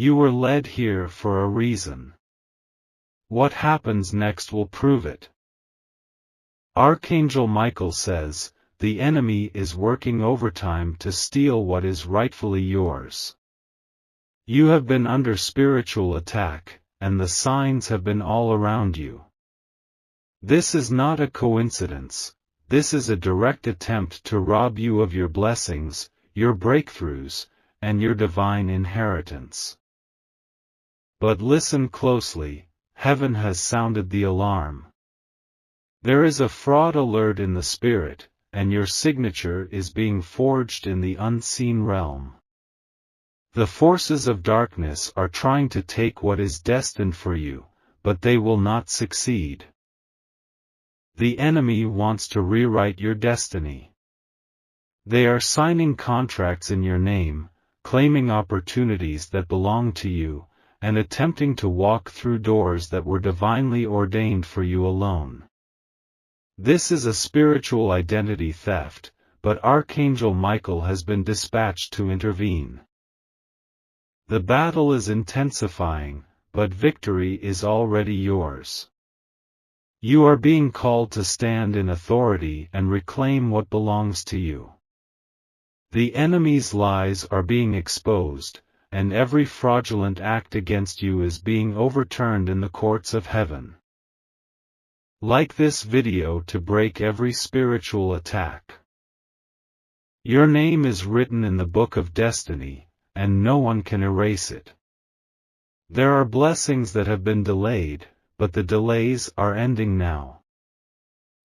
You were led here for a reason. What happens next will prove it. Archangel Michael says, the enemy is working overtime to steal what is rightfully yours. You have been under spiritual attack, and the signs have been all around you. This is not a coincidence. This is a direct attempt to rob you of your blessings, your breakthroughs, and your divine inheritance. But listen closely, heaven has sounded the alarm. There is a fraud alert in the spirit, and your signature is being forged in the unseen realm. The forces of darkness are trying to take what is destined for you, but they will not succeed. The enemy wants to rewrite your destiny. They are signing contracts in your name, claiming opportunities that belong to you, and attempting to walk through doors that were divinely ordained for you alone. This is a spiritual identity theft, but Archangel Michael has been dispatched to intervene. The battle is intensifying, but victory is already yours. You are being called to stand in authority and reclaim what belongs to you. The enemy's lies are being exposed, and every fraudulent act against you is being overturned in the courts of heaven. Like this video to break every spiritual attack. Your name is written in the book of destiny, and no one can erase it. There are blessings that have been delayed, but the delays are ending now.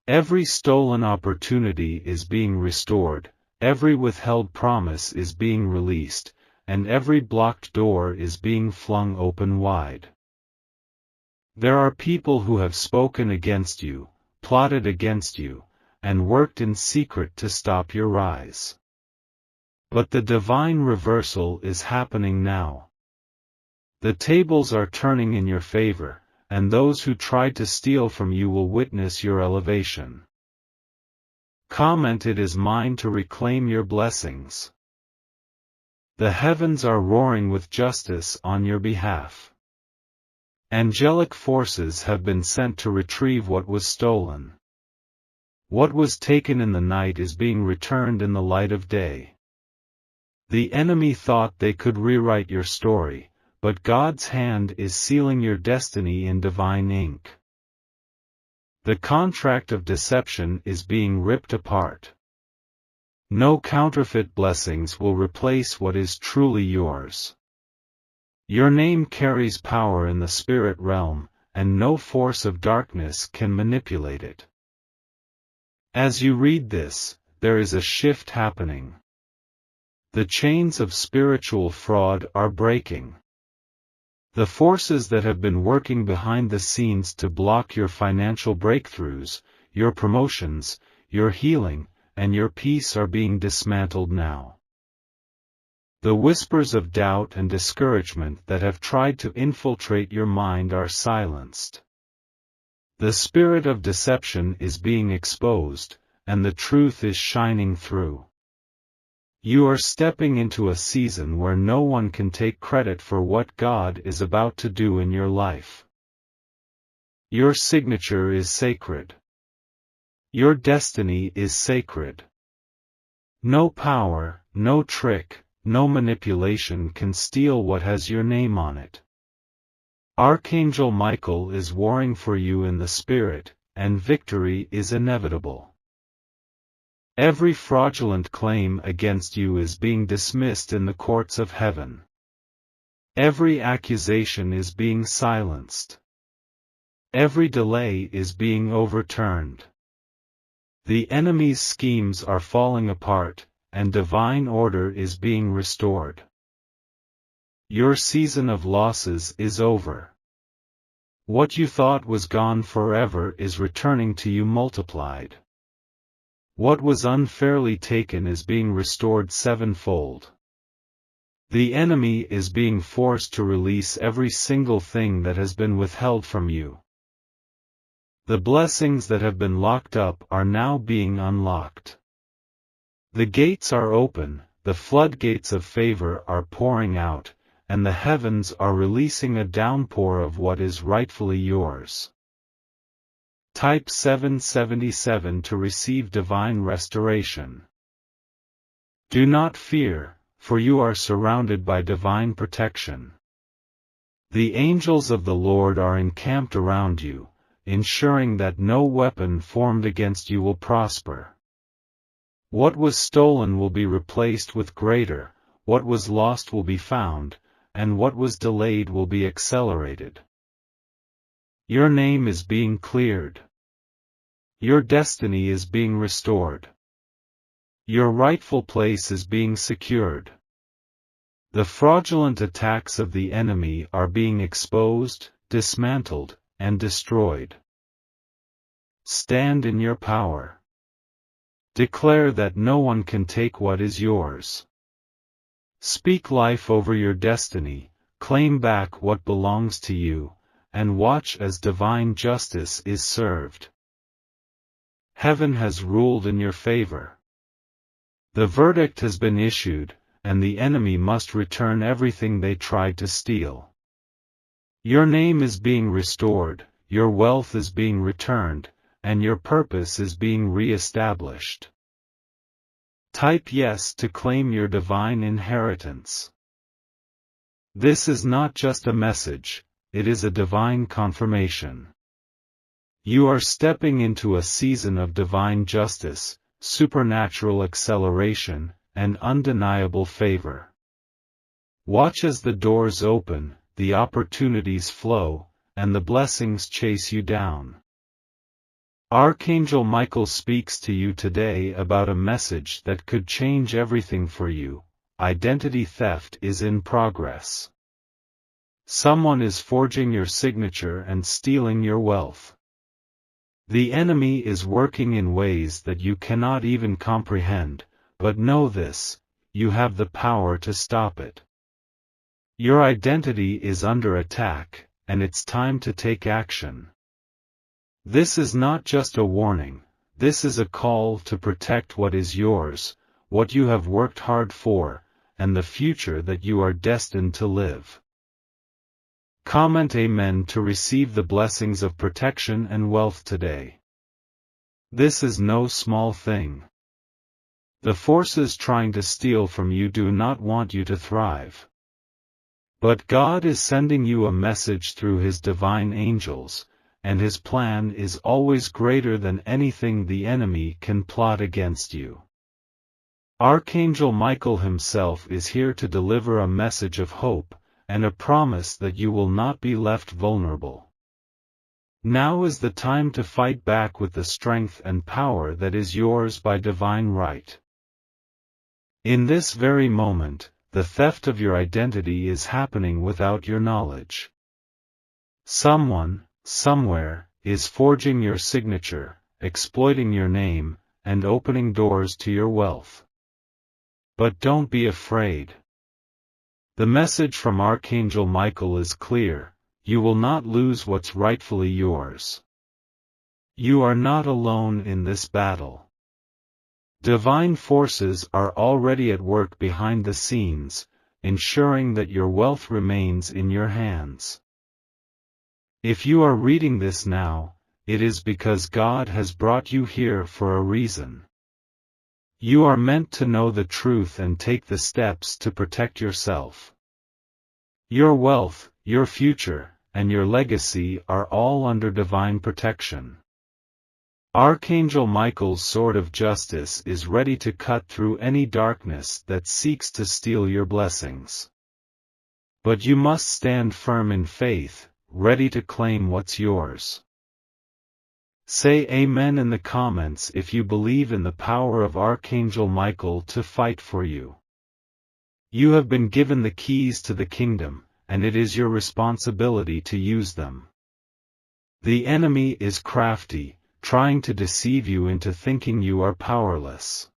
Every stolen opportunity is being restored, every withheld promise is being released, and every blocked door is being flung open wide. There are people who have spoken against you, plotted against you, and worked in secret to stop your rise. But the divine reversal is happening now. The tables are turning in your favor, and those who tried to steal from you will witness your elevation. Comment, it is mine to reclaim your blessings. The heavens are roaring with justice on your behalf. Angelic forces have been sent to retrieve what was stolen. What was taken in the night is being returned in the light of day. The enemy thought they could rewrite your story, but God's hand is sealing your destiny in divine ink. The contract of deception is being ripped apart. No counterfeit blessings will replace what is truly yours. Your name carries power in the spirit realm, and no force of darkness can manipulate it. As you read this, there is a shift happening. The chains of spiritual fraud are breaking. The forces that have been working behind the scenes to block your financial breakthroughs, your promotions, your healing, and your peace are being dismantled now. The whispers of doubt and discouragement that have tried to infiltrate your mind are silenced. The spirit of deception is being exposed, and the truth is shining through. You are stepping into a season where no one can take credit for what God is about to do in your life. Your signature is sacred. Your destiny is sacred. No power, no trick, no manipulation can steal what has your name on it. Archangel Michael is warring for you in the spirit, and victory is inevitable. Every fraudulent claim against you is being dismissed in the courts of heaven. Every accusation is being silenced. Every delay is being overturned. The enemy's schemes are falling apart, and divine order is being restored. Your season of losses is over. What you thought was gone forever is returning to you multiplied. What was unfairly taken is being restored sevenfold. The enemy is being forced to release every single thing that has been withheld from you. The blessings that have been locked up are now being unlocked. The gates are open, the floodgates of favor are pouring out, and the heavens are releasing a downpour of what is rightfully yours. Type 777 to receive divine restoration. Do not fear, for you are surrounded by divine protection. The angels of the Lord are encamped around you, ensuring that no weapon formed against you will prosper. What was stolen will be replaced with greater, what was lost will be found, and what was delayed will be accelerated. Your name is being cleared. Your destiny is being restored. Your rightful place is being secured. The fraudulent attacks of the enemy are being exposed, dismantled, and destroyed. Stand in your power. Declare that no one can take what is yours. Speak life over your destiny, claim back what belongs to you, and watch as divine justice is served. Heaven has ruled in your favor. The verdict has been issued, and the enemy must return everything they tried to steal. Your name is being restored, your wealth is being returned, and your purpose is being re-established. Type yes to claim your divine inheritance. This is not just a message, it is a divine confirmation. You are stepping into a season of divine justice, supernatural acceleration, and undeniable favor. Watch as the doors open, the opportunities flow, and the blessings chase you down. Archangel Michael speaks to you today about a message that could change everything for you. Identity theft is in progress. Someone is forging your signature and stealing your wealth. The enemy is working in ways that you cannot even comprehend, but know this, you have the power to stop it. Your identity is under attack, and it's time to take action. This is not just a warning, this is a call to protect what is yours, what you have worked hard for, and the future that you are destined to live. Comment Amen to receive the blessings of protection and wealth today. This is no small thing. The forces trying to steal from you do not want you to thrive. But God is sending you a message through His divine angels, and His plan is always greater than anything the enemy can plot against you. Archangel Michael himself is here to deliver a message of hope, and a promise that you will not be left vulnerable. Now is the time to fight back with the strength and power that is yours by divine right. In this very moment, the theft of your identity is happening without your knowledge. Someone, somewhere, is forging your signature, exploiting your name, and opening doors to your wealth. But don't be afraid. The message from Archangel Michael is clear, you will not lose what's rightfully yours. You are not alone in this battle. Divine forces are already at work behind the scenes, ensuring that your wealth remains in your hands. If you are reading this now, it is because God has brought you here for a reason. You are meant to know the truth and take the steps to protect yourself. Your wealth, your future, and your legacy are all under divine protection. Archangel Michael's sword of justice is ready to cut through any darkness that seeks to steal your blessings. But you must stand firm in faith, ready to claim what's yours. Say Amen in the comments if you believe in the power of Archangel Michael to fight for you. You have been given the keys to the kingdom, and it is your responsibility to use them. The enemy is crafty, trying to deceive you into thinking you are powerless.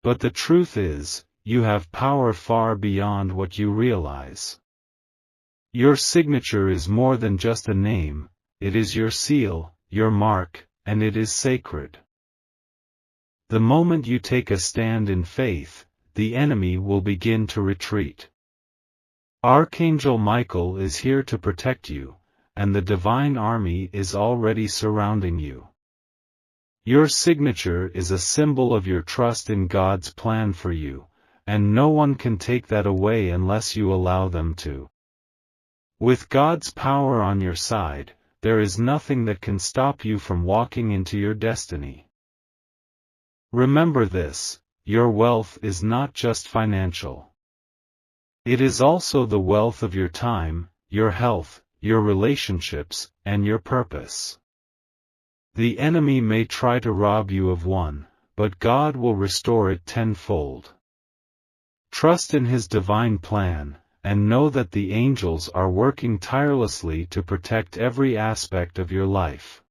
But the truth is, you have power far beyond what you realize. Your signature is more than just a name, it is your seal, your mark, and it is sacred. The moment you take a stand in faith, the enemy will begin to retreat. Archangel Michael is here to protect you, and the divine army is already surrounding you. Your signature is a symbol of your trust in God's plan for you, and no one can take that away unless you allow them to. With God's power on your side, there is nothing that can stop you from walking into your destiny. Remember this: your wealth is not just financial. It is also the wealth of your time, your health, your relationships, and your purpose. The enemy may try to rob you of one, but God will restore it tenfold. Trust in His divine plan, and know that the angels are working tirelessly to protect every aspect of your life.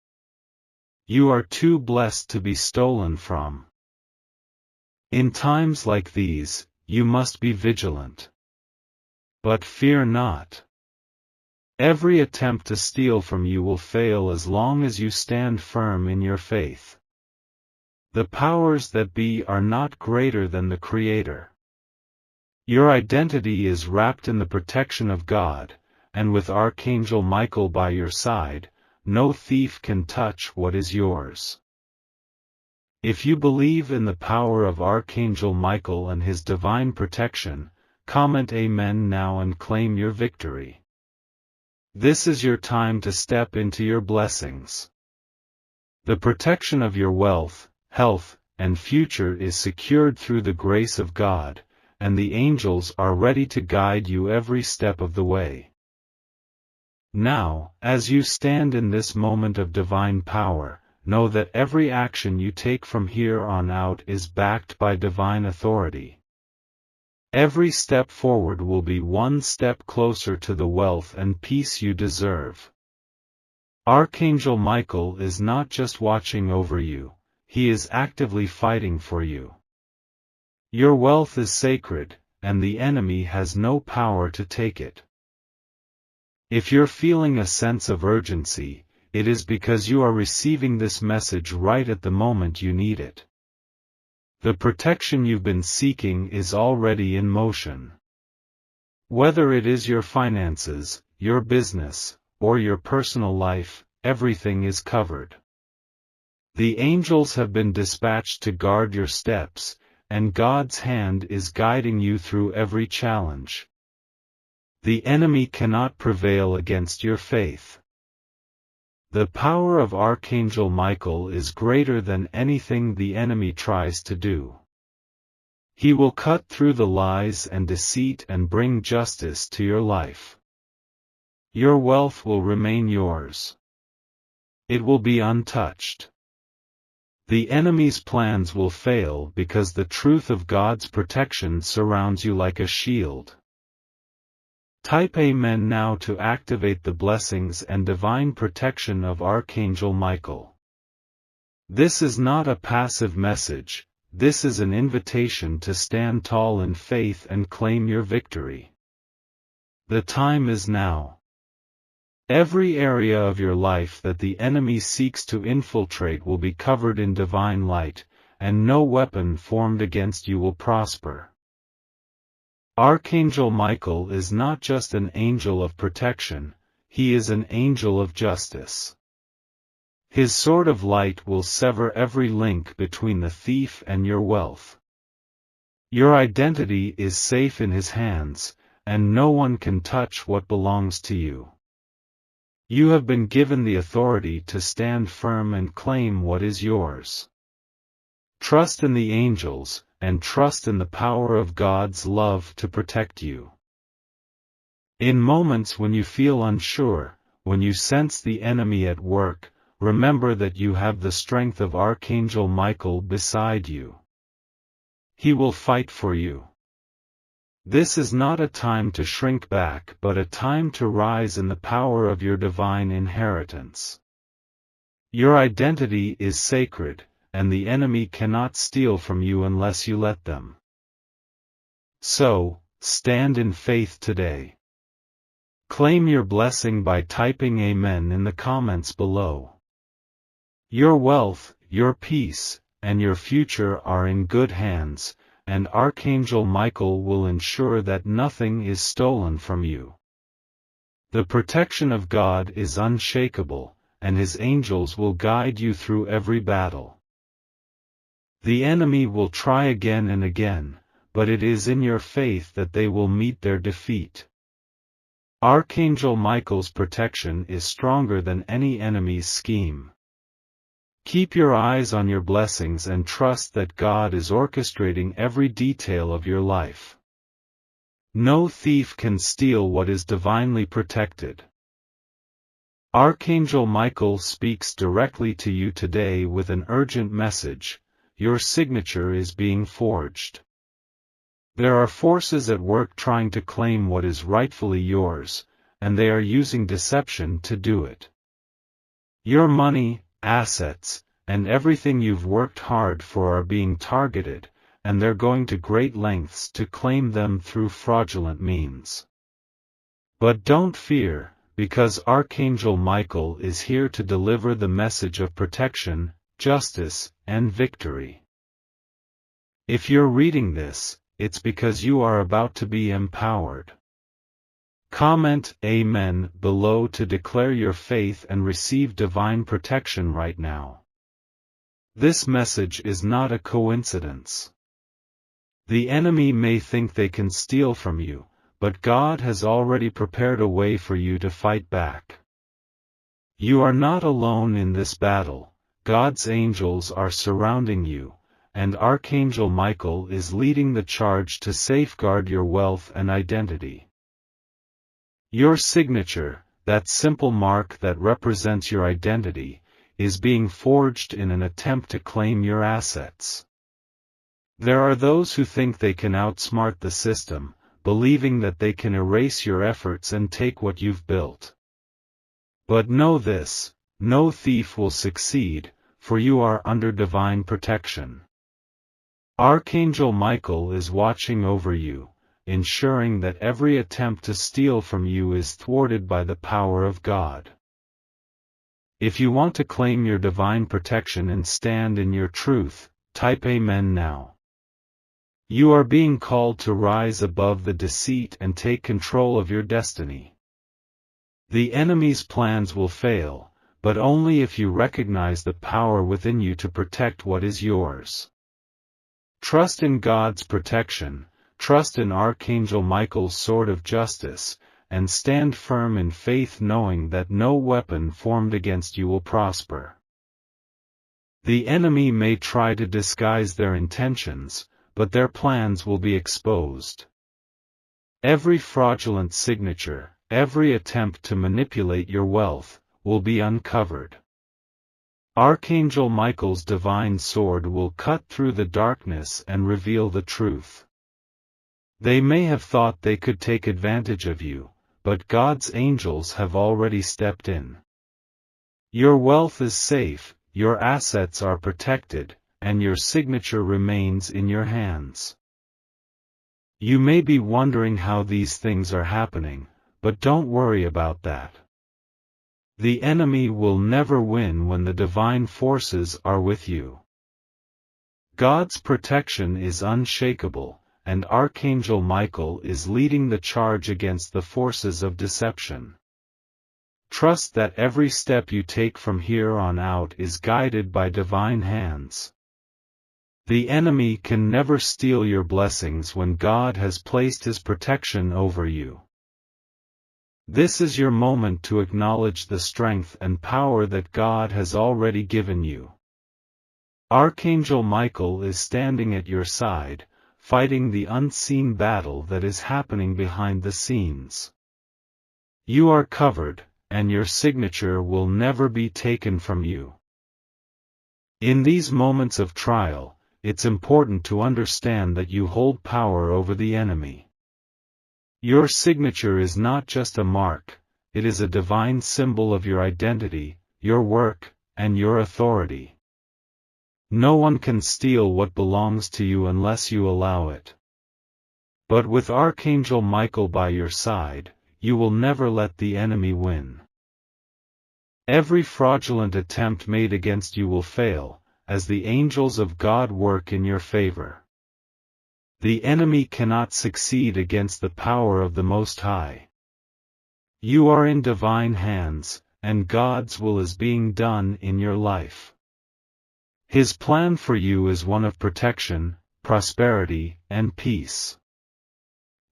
You are too blessed to be stolen from. In times like these, you must be vigilant. But fear not. Every attempt to steal from you will fail as long as you stand firm in your faith. The powers that be are not greater than the Creator. Your identity is wrapped in the protection of God, and with Archangel Michael by your side, no thief can touch what is yours. If you believe in the power of Archangel Michael and his divine protection, comment Amen now and claim your victory. This is your time to step into your blessings. The protection of your wealth, health, and future is secured through the grace of God, and the angels are ready to guide you every step of the way. Now, as you stand in this moment of divine power, know that every action you take from here on out is backed by divine authority. Every step forward will be one step closer to the wealth and peace you deserve. Archangel Michael is not just watching over you, he is actively fighting for you. Your wealth is sacred, and the enemy has no power to take it. If you're feeling a sense of urgency, it is because you are receiving this message right at the moment you need it. The protection you've been seeking is already in motion. Whether it is your finances, your business, or your personal life, everything is covered. The angels have been dispatched to guard your steps, and God's hand is guiding you through every challenge. The enemy cannot prevail against your faith. The power of Archangel Michael is greater than anything the enemy tries to do. He will cut through the lies and deceit and bring justice to your life. Your wealth will remain yours. It will be untouched. The enemy's plans will fail because the truth of God's protection surrounds you like a shield. Type Amen now to activate the blessings and divine protection of Archangel Michael. This is not a passive message, this is an invitation to stand tall in faith and claim your victory. The time is now. Every area of your life that the enemy seeks to infiltrate will be covered in divine light, and no weapon formed against you will prosper. Archangel Michael is not just an angel of protection, he is an angel of justice. His sword of light will sever every link between the thief and your wealth. Your identity is safe in his hands, and no one can touch what belongs to you. You have been given the authority to stand firm and claim what is yours. Trust in the angels, and trust in the power of God's love to protect you. In moments when you feel unsure, when you sense the enemy at work, remember that you have the strength of Archangel Michael beside you. He will fight for you. This is not a time to shrink back but a time to rise in the power of your divine inheritance. Your identity is sacred, and the enemy cannot steal from you unless you let them. So, stand in faith today. Claim your blessing by typing Amen in the comments below. Your wealth, your peace, and your future are in good hands, and Archangel Michael will ensure that nothing is stolen from you. The protection of God is unshakable, and His angels will guide you through every battle. The enemy will try again and again, but it is in your faith that they will meet their defeat. Archangel Michael's protection is stronger than any enemy's scheme. Keep your eyes on your blessings and trust that God is orchestrating every detail of your life. No thief can steal what is divinely protected. Archangel Michael speaks directly to you today with an urgent message: your signature is being forged. There are forces at work trying to claim what is rightfully yours, and they are using deception to do it. Your money, assets, and everything you've worked hard for are being targeted, and they're going to great lengths to claim them through fraudulent means. But don't fear, because Archangel Michael is here to deliver the message of protection, justice, and victory. If you're reading this, it's because you are about to be empowered. Comment Amen below to declare your faith and receive divine protection right now. This message is not a coincidence. The enemy may think they can steal from you, but God has already prepared a way for you to fight back. You are not alone in this battle. God's angels are surrounding you, and Archangel Michael is leading the charge to safeguard your wealth and identity. Your signature, that simple mark that represents your identity, is being forged in an attempt to claim your assets. There are those who think they can outsmart the system, believing that they can erase your efforts and take what you've built. But know this: no thief will succeed, for you are under divine protection. Archangel Michael is watching over you, ensuring that every attempt to steal from you is thwarted by the power of God. If you want to claim your divine protection and stand in your truth, type Amen now. You are being called to rise above the deceit and take control of your destiny. The enemy's plans will fail, but only if you recognize the power within you to protect what is yours. Trust in God's protection, trust in Archangel Michael's sword of justice, and stand firm in faith knowing that no weapon formed against you will prosper. The enemy may try to disguise their intentions, but their plans will be exposed. Every fraudulent signature, every attempt to manipulate your wealth, will be uncovered. Archangel Michael's divine sword will cut through the darkness and reveal the truth. They may have thought they could take advantage of you, but God's angels have already stepped in. Your wealth is safe, your assets are protected, and your signature remains in your hands. You may be wondering how these things are happening, but don't worry about that. The enemy will never win when the divine forces are with you. God's protection is unshakable, and Archangel Michael is leading the charge against the forces of deception. Trust that every step you take from here on out is guided by divine hands. The enemy can never steal your blessings when God has placed His protection over you. This is your moment to acknowledge the strength and power that God has already given you. Archangel Michael is standing at your side, fighting the unseen battle that is happening behind the scenes. You are covered, and your signature will never be taken from you. In these moments of trial, it's important to understand that you hold power over the enemy. Your signature is not just a mark, it is a divine symbol of your identity, your work, and your authority. No one can steal what belongs to you unless you allow it. But with Archangel Michael by your side, you will never let the enemy win. Every fraudulent attempt made against you will fail, as the angels of God work in your favor. The enemy cannot succeed against the power of the Most High. You are in divine hands, and God's will is being done in your life. His plan for you is one of protection, prosperity, and peace.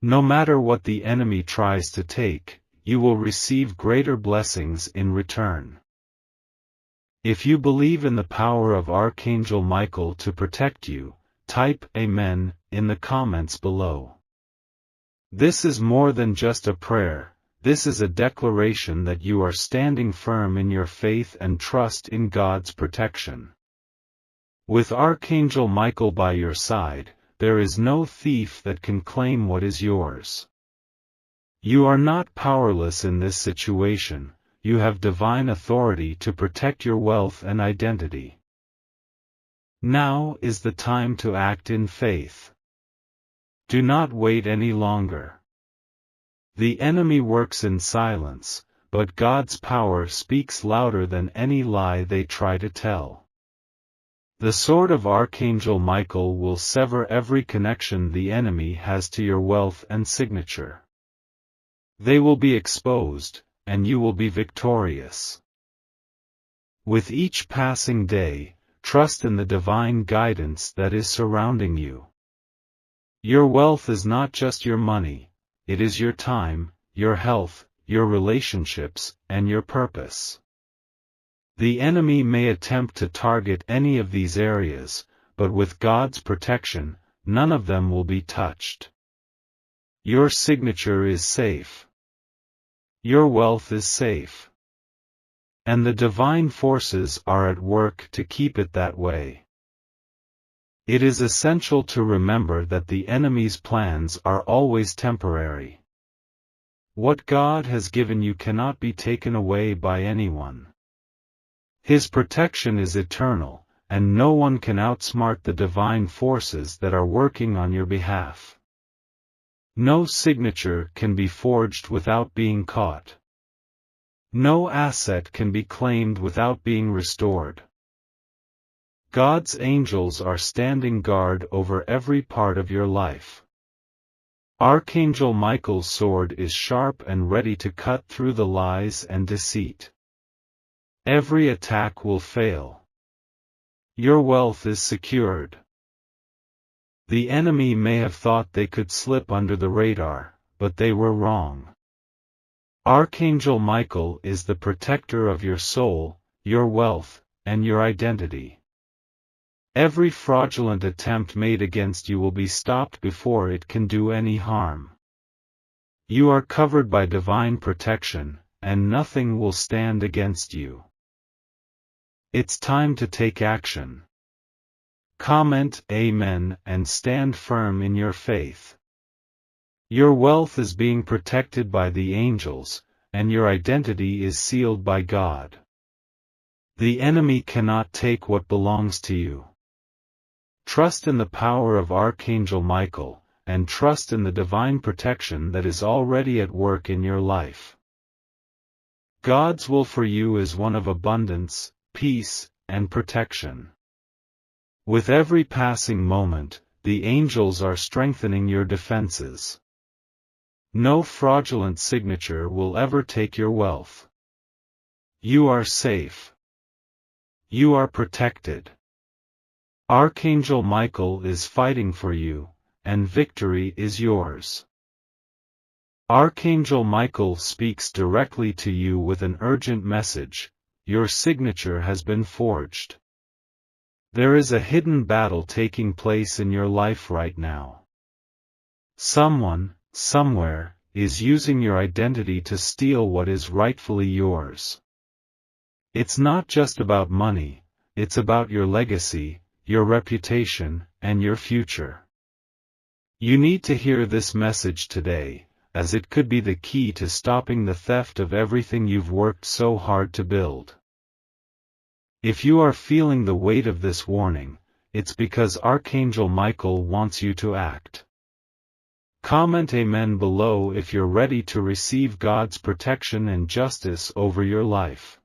No matter what the enemy tries to take, you will receive greater blessings in return. If you believe in the power of Archangel Michael to protect you, type Amen in the comments below. This is more than just a prayer, this is a declaration that you are standing firm in your faith and trust in God's protection. With Archangel Michael by your side, there is no thief that can claim what is yours. You are not powerless in this situation, you have divine authority to protect your wealth and identity. Now is the time to act in faith. Do not wait any longer. The enemy works in silence, but God's power speaks louder than any lie they try to tell. The sword of Archangel Michael will sever every connection the enemy has to your wealth and signature. They will be exposed, and you will be victorious. With each passing day, trust in the divine guidance that is surrounding you. Your wealth is not just your money, it is your time, your health, your relationships, and your purpose. The enemy may attempt to target any of these areas, but with God's protection, none of them will be touched. Your signature is safe. Your wealth is safe. And the divine forces are at work to keep it that way. It is essential to remember that the enemy's plans are always temporary. What God has given you cannot be taken away by anyone. His protection is eternal, and no one can outsmart the divine forces that are working on your behalf. No signature can be forged without being caught. No asset can be claimed without being restored. God's angels are standing guard over every part of your life. Archangel Michael's sword is sharp and ready to cut through the lies and deceit. Every attack will fail. Your wealth is secured. The enemy may have thought they could slip under the radar, but they were wrong. Archangel Michael is the protector of your soul, your wealth, and your identity. Every fraudulent attempt made against you will be stopped before it can do any harm. You are covered by divine protection, and nothing will stand against you. It's time to take action. Comment Amen and stand firm in your faith. Your wealth is being protected by the angels, and your identity is sealed by God. The enemy cannot take what belongs to you. Trust in the power of Archangel Michael, and trust in the divine protection that is already at work in your life. God's will for you is one of abundance, peace, and protection. With every passing moment, the angels are strengthening your defenses. No fraudulent signature will ever take your wealth. You are safe. You are protected. Archangel Michael is fighting for you, and victory is yours. Archangel Michael speaks directly to you with an urgent message: your signature has been forged. There is a hidden battle taking place in your life right now. Someone, somewhere, is using your identity to steal what is rightfully yours. It's not just about money, it's about your legacy, your reputation, and your future. You need to hear this message today, as it could be the key to stopping the theft of everything you've worked so hard to build. If you are feeling the weight of this warning, it's because Archangel Michael wants you to act. Comment Amen below if you're ready to receive God's protection and justice over your life.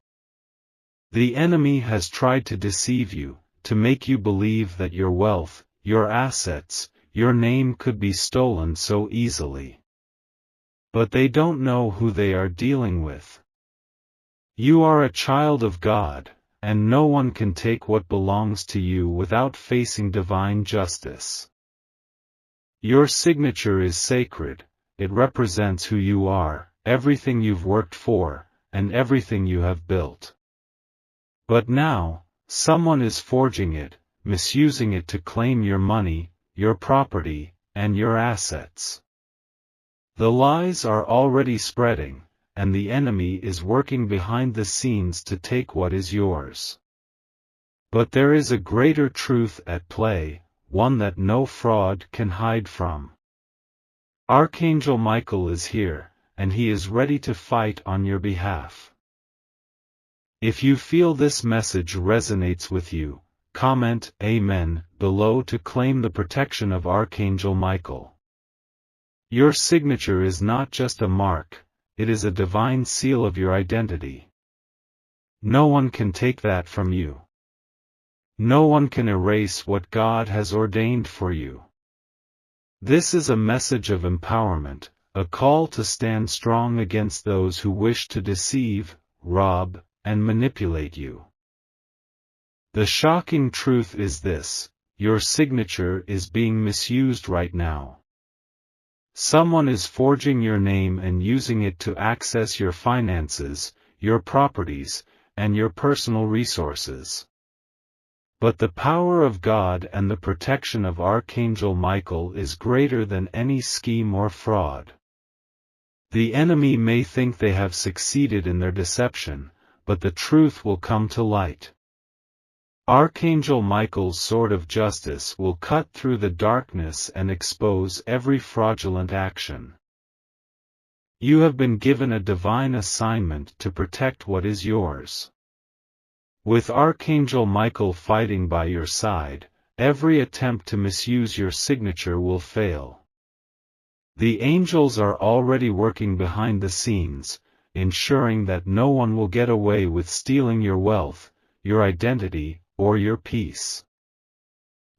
The enemy has tried to deceive you, to make you believe that your wealth, your assets, your name could be stolen so easily. But they don't know who they are dealing with. You are a child of God, and no one can take what belongs to you without facing divine justice. Your signature is sacred, it represents who you are, everything you've worked for, and everything you have built. But now, someone is forging it, misusing it to claim your money, your property, and your assets. The lies are already spreading, and the enemy is working behind the scenes to take what is yours. But there is a greater truth at play, one that no fraud can hide from. Archangel Michael is here, and he is ready to fight on your behalf. If you feel this message resonates with you, comment Amen below to claim the protection of Archangel Michael. Your signature is not just a mark, it is a divine seal of your identity. No one can take that from you. No one can erase what God has ordained for you. This is a message of empowerment, a call to stand strong against those who wish to deceive, rob, and manipulate you. The shocking truth is this: your signature is being misused right now. Someone is forging your name and using it to access your finances, your properties, and your personal resources. But the power of God and the protection of Archangel Michael is greater than any scheme or fraud. The enemy may think they have succeeded in their deception, but the truth will come to light. Archangel Michael's sword of justice will cut through the darkness and expose every fraudulent action. You have been given a divine assignment to protect what is yours. With Archangel Michael fighting by your side, every attempt to misuse your signature will fail. The angels are already working behind the scenes, ensuring that no one will get away with stealing your wealth, your identity, or your peace.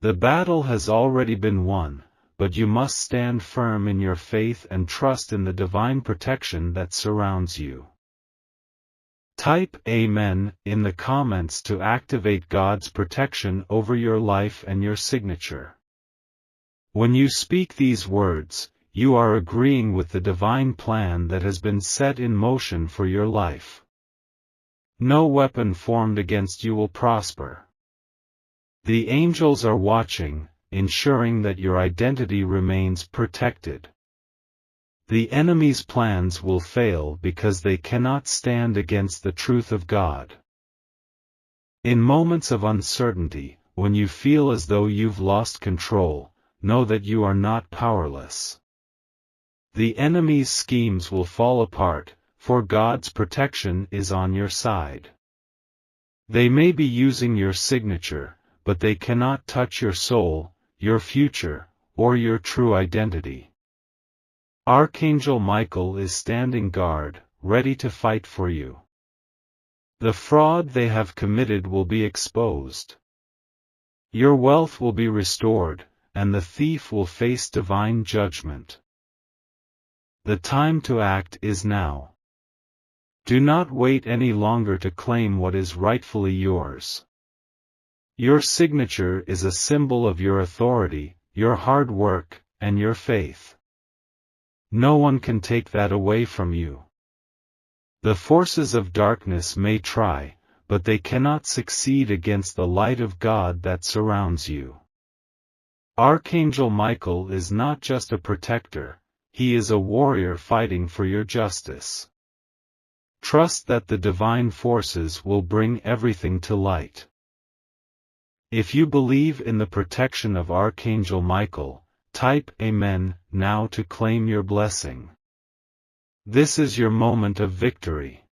The battle has already been won, but you must stand firm in your faith and trust in the divine protection that surrounds you. Type Amen in the comments to activate God's protection over your life and your signature. When you speak these words, you are agreeing with the divine plan that has been set in motion for your life. No weapon formed against you will prosper. The angels are watching, ensuring that your identity remains protected. The enemy's plans will fail because they cannot stand against the truth of God. In moments of uncertainty, when you feel as though you've lost control, know that you are not powerless. The enemy's schemes will fall apart, for God's protection is on your side. They may be using your signature, but they cannot touch your soul, your future, or your true identity. Archangel Michael is standing guard, ready to fight for you. The fraud they have committed will be exposed. Your wealth will be restored, and the thief will face divine judgment. The time to act is now. Do not wait any longer to claim what is rightfully yours. Your signature is a symbol of your authority, your hard work, and your faith. No one can take that away from you. The forces of darkness may try, but they cannot succeed against the light of God that surrounds you. Archangel Michael is not just a protector, he is a warrior fighting for your justice. Trust that the divine forces will bring everything to light. If you believe in the protection of Archangel Michael, type Amen now to claim your blessing. This is your moment of victory.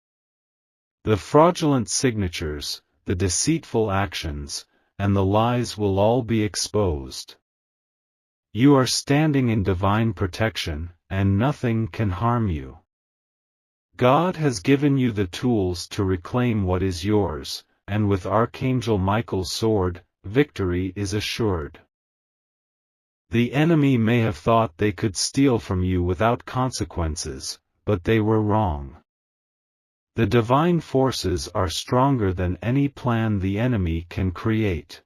The fraudulent signatures, the deceitful actions, and the lies will all be exposed. You are standing in divine protection, and nothing can harm you. God has given you the tools to reclaim what is yours, and with Archangel Michael's sword, victory is assured. The enemy may have thought they could steal from you without consequences, but they were wrong. The divine forces are stronger than any plan the enemy can create.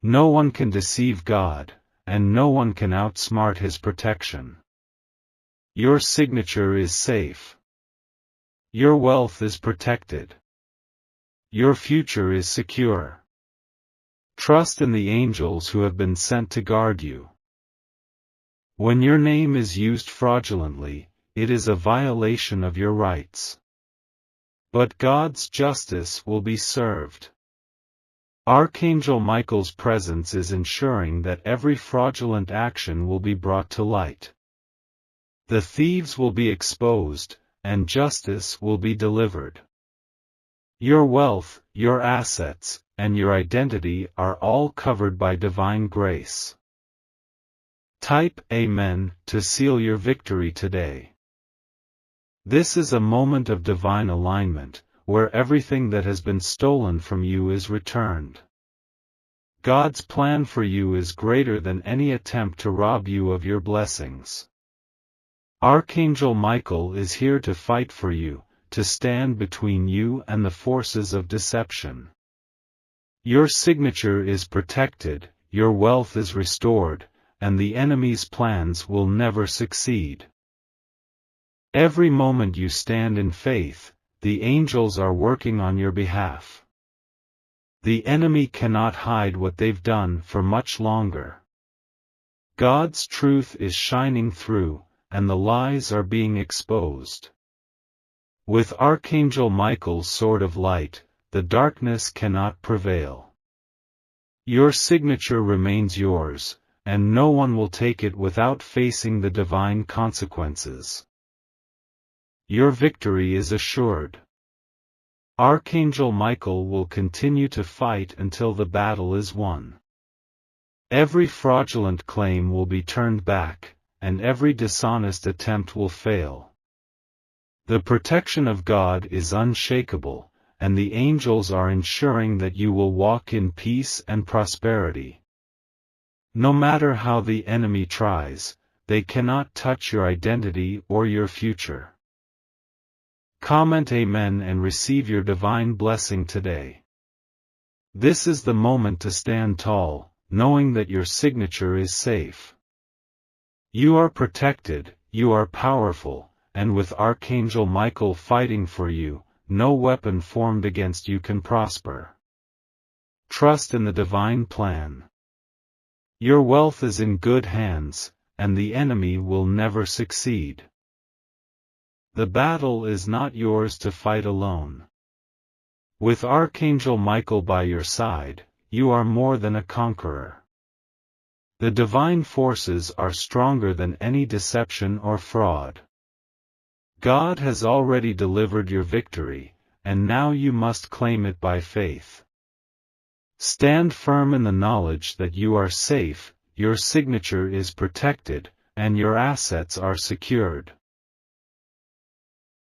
No one can deceive God, and no one can outsmart His protection. Your signature is safe. Your wealth is protected. Your future is secure. Trust in the angels who have been sent to guard you. When your name is used fraudulently, it is a violation of your rights. But God's justice will be served. Archangel Michael's presence is ensuring that every fraudulent action will be brought to light. The thieves will be exposed, and justice will be delivered. Your wealth, your assets, and your identity are all covered by divine grace. Type Amen to seal your victory today. This is a moment of divine alignment, where everything that has been stolen from you is returned. God's plan for you is greater than any attempt to rob you of your blessings. Archangel Michael is here to fight for you, to stand between you and the forces of deception. Your signature is protected, your wealth is restored, and the enemy's plans will never succeed. Every moment you stand in faith, the angels are working on your behalf. The enemy cannot hide what they've done for much longer. God's truth is shining through, and the lies are being exposed. With Archangel Michael's sword of light, the darkness cannot prevail. Your signature remains yours, and no one will take it without facing the divine consequences. Your victory is assured. Archangel Michael will continue to fight until the battle is won. Every fraudulent claim will be turned back, and every dishonest attempt will fail. The protection of God is unshakable, and the angels are ensuring that you will walk in peace and prosperity. No matter how the enemy tries, they cannot touch your identity or your future. Comment Amen and receive your divine blessing today. This is the moment to stand tall, knowing that your signature is safe. You are protected, you are powerful, and with Archangel Michael fighting for you, no weapon formed against you can prosper. Trust in the divine plan. Your wealth is in good hands, and the enemy will never succeed. The battle is not yours to fight alone. With Archangel Michael by your side, you are more than a conqueror. The divine forces are stronger than any deception or fraud. God has already delivered your victory, and now you must claim it by faith. Stand firm in the knowledge that you are safe, your signature is protected, and your assets are secured.